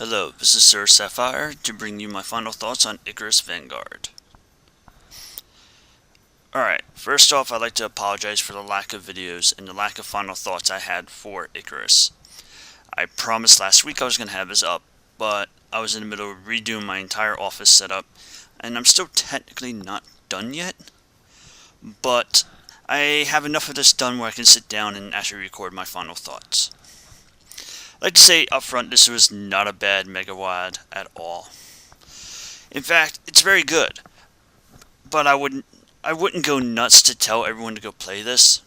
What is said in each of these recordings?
Hello, this is Sir Sapphire to bring you my final thoughts on Icarus Vanguard. Alright, first off I'd like to apologize for the lack of videos and the lack of final thoughts I had for Icarus. I promised last week I was going to have this up, but I was in the middle of redoing my entire office setup, and I'm still technically not done yet, but I have enough of this done where I can sit down and actually record my final thoughts. I'd like to say up front, this was not a bad Megawad at all. In fact, it's very good, but I wouldn't go nuts to tell everyone to go play this.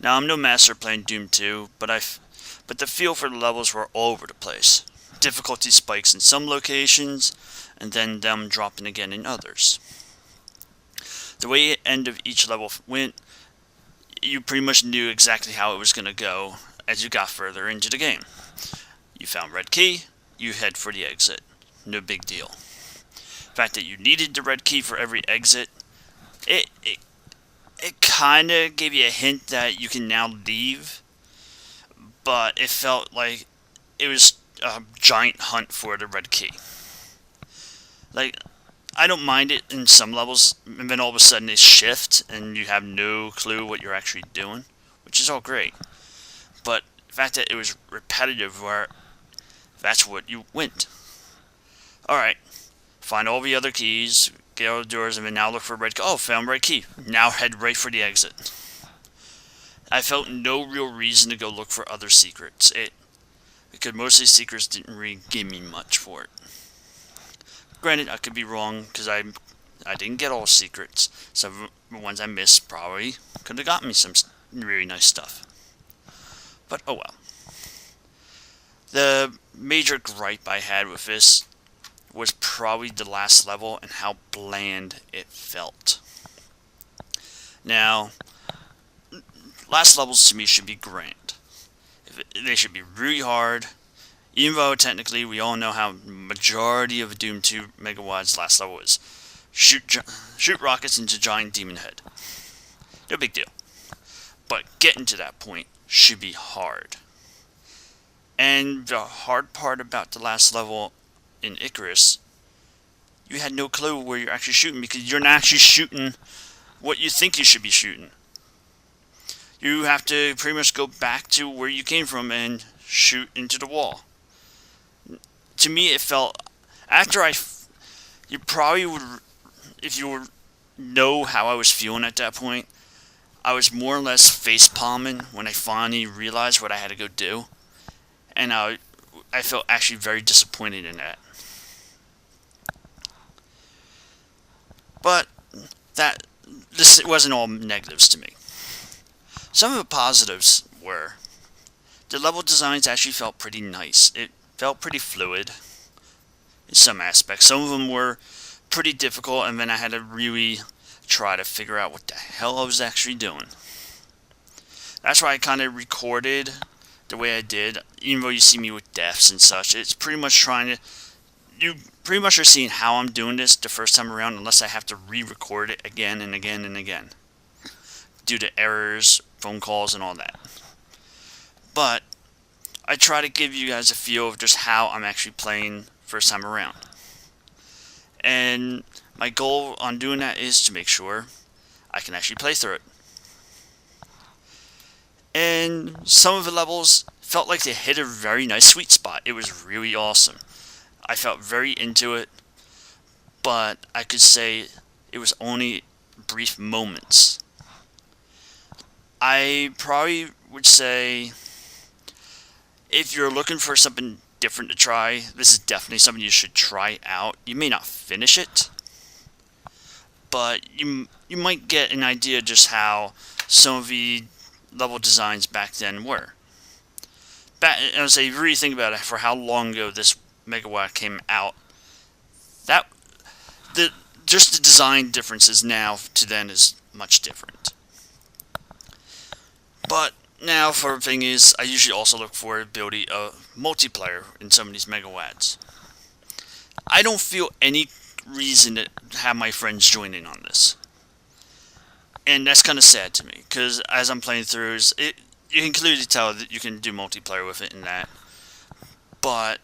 Now, I'm no master playing Doom 2, but the feel for the levels were all over the place. Difficulty spikes in some locations, and then them dropping again in others. The way the end of each level went, you pretty much knew exactly how it was going to go as you got further into the game. You found red key, you head for the exit. No big deal. The fact that you needed the red key for every exit, it kind of gave you a hint that you can now leave, but it felt like it was a giant hunt for the red key. Like, I don't mind it in some levels, and then all of a sudden it shifts and you have no clue what you're actually doing, which is all great. But the fact that it was repetitive, where that's what you went. Alright, find all the other keys, get all the doors, and then now look for red key. Oh, found red key. Now head right for the exit. I felt no real reason to go look for other secrets. Because most of these secrets didn't really give me much for it. Granted, I could be wrong, because I didn't get all secrets. Some of the ones I missed probably could have gotten me some really nice stuff. But oh well. The major gripe I had with this was probably the last level and how bland it felt. Now, last levels to me should be grand. They should be really hard, even though technically we all know how majority of Doom 2 Megawad's last level is. Shoot rockets into giant demon head. No big deal. But getting to that point should be hard. And the hard part about the last level in Icarus, you had no clue where you're actually shooting, because you're not actually shooting what you think you should be shooting. You have to pretty much go back to where you came from and shoot into the wall. To me, it felt, you probably would, if you know how I was feeling at that point, I was more or less face palming when I finally realized what I had to go do, and I felt actually very disappointed in that. But this wasn't all negatives to me. Some of the positives were the level designs actually felt pretty nice. It felt pretty fluid in some aspects. Some of them were pretty difficult, and then I had to really try to figure out what the hell I was actually doing. That's why I kind of recorded the way I did, even though you see me with deaths and such. It's pretty much you pretty much are seeing how I'm doing this the first time around, unless I have to re-record it again and again and again, due to errors, phone calls, and all that. But I try to give you guys a feel of just how I'm actually playing first time around. And my goal on doing that is to make sure I can actually play through it. And some of the levels felt like they hit a very nice sweet spot. It was really awesome. I felt very into it, but I could say it was only brief moments. I probably would say, if you're looking for something different to try, this is definitely something you should try out. You may not finish it, but you might get an idea just how some of the level designs back then were. As I really think about it, for how long ago this Megawad came out, just the design differences now to then is much different. But now, for the thing is, I usually also look for the ability of multiplayer in some of these Megawads. I don't feel any reason to have my friends join in on this. And that's kind of sad to me, because as I'm playing through, you can clearly tell that you can do multiplayer with it and that. But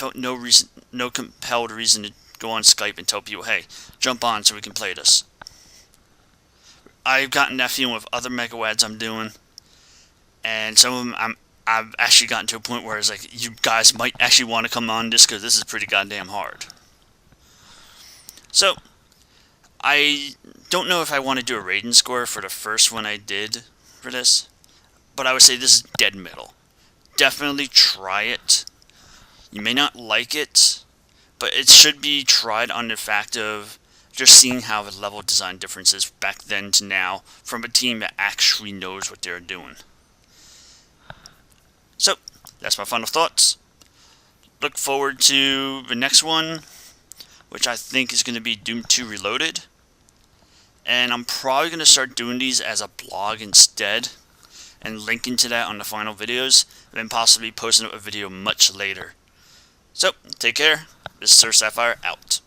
felt no compelled reason to go on Skype and tell people, hey, jump on so we can play this. I've gotten that feeling with other megawads I'm doing, and some of them I've actually gotten to a point where it's like, you guys might actually want to come on this because this is pretty goddamn hard. So, I don't know if I want to do a rating score for the first one I did for this, but I would say this is dead middle. Definitely try it. You may not like it, but it should be tried on the fact of just seeing how the level design difference is back then to now from a team that actually knows what they're doing. So, that's my final thoughts. Look forward to the next one, which I think is going to be Doom 2 Reloaded. And I'm probably going to start doing these as a blog instead, and linking to that on the final videos, and then possibly posting up a video much later. So, take care. This is Sir Sapphire out.